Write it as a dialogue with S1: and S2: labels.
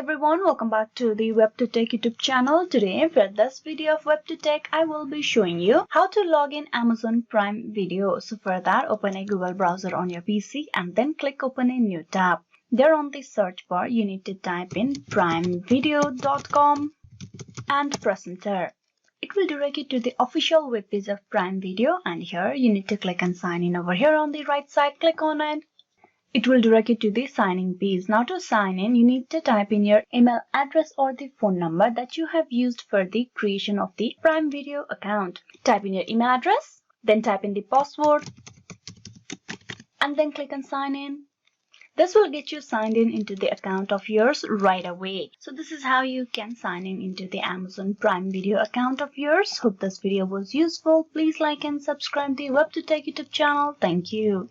S1: everyone, welcome back to the WebToTech YouTube channel. Today for this video of WebToTech, I will be showing you how to log in Amazon Prime Video. So for that, open a Google browser on your PC and then click open a new tab. There on the search bar, you need to type in primevideo.com and press enter. It will direct you to the official webpage of Prime Video, and here you need to click on sign in over here on the right side. Click on it. It will direct you to the sign-in page. Now to sign in, you need to type in your email address or the phone number that you have used for the creation of the Prime Video account. Type in your email address, then type in the password, and then click on sign in. This will get you signed in into the account of yours right away. So this is how you can sign in into the Amazon Prime Video account of yours. Hope this video was useful. Please like and subscribe the WebToTech YouTube channel. Thank you.